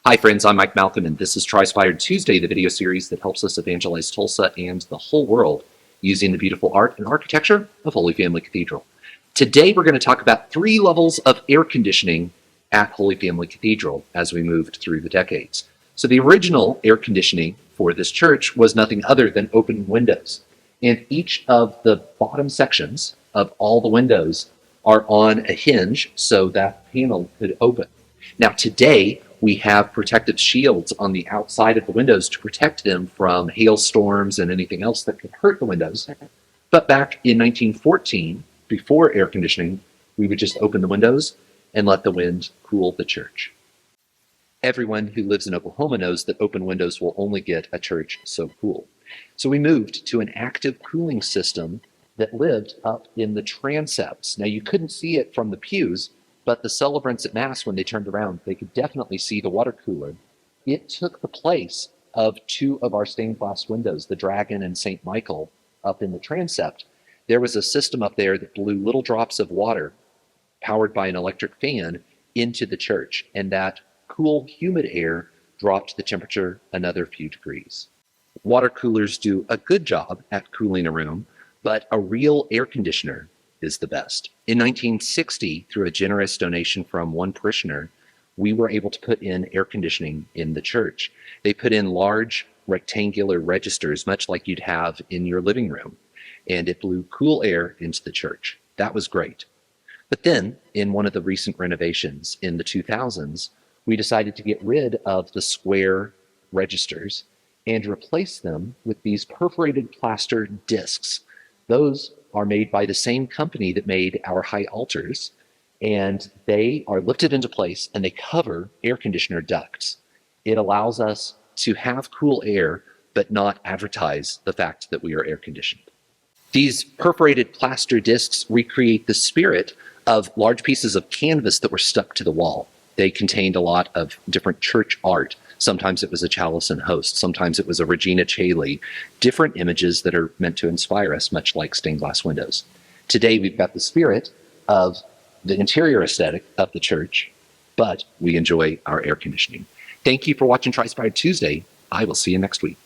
Hi friends, I'm Mike Malcolm and this is Tri-Spired Tuesday, the video series that helps us evangelize Tulsa and the whole world using the beautiful art and architecture of Holy Family Cathedral. Today we're going to talk about 3 levels of air conditioning at Holy Family Cathedral as we moved through the decades. So the original air conditioning for this church was nothing other than open windows. And each of the bottom sections of all the windows are on a hinge so that panel could open. Now today, we have protective shields on the outside of the windows to protect them from hailstorms and anything else that could hurt the windows. But back in 1914, before air conditioning, we would just open the windows and let the wind cool the church. Everyone who lives in Oklahoma knows that open windows will only get a church so cool. So we moved to an active cooling system that lived up in the transepts. Now you couldn't see it from the pews, but the celebrants at Mass, when they turned around, they could definitely see the water cooler. It took the place of 2 of our stained glass windows, the Dragon and St. Michael, up in the transept. There was a system up there that blew little drops of water, powered by an electric fan, into the church, and that cool, humid air dropped the temperature another few degrees. Water coolers do a good job at cooling a room, but a real air conditioner is the best. In 1960, through a generous donation from one parishioner, we were able to put in air conditioning in the church. They put in large rectangular registers, much like you'd have in your living room, and it blew cool air into the church. That was great. But then, in one of the recent renovations in the 2000s, we decided to get rid of the square registers and replace them with these perforated plaster discs. Those are made by the same company that made our high altars, and they are lifted into place and they cover air conditioner ducts. It allows us to have cool air but not advertise the fact that we are air conditioned. These perforated plaster discs recreate the spirit of large pieces of canvas that were stuck to the wall. They contained a lot of different church art. Sometimes it was a chalice and host. Sometimes it was a Regina Caeli. Different images that are meant to inspire us, much like stained glass windows. Today we've got the spirit of the interior aesthetic of the church, but we enjoy our air conditioning. Thank you for watching Tri-Spired Tuesday. I will see you next week.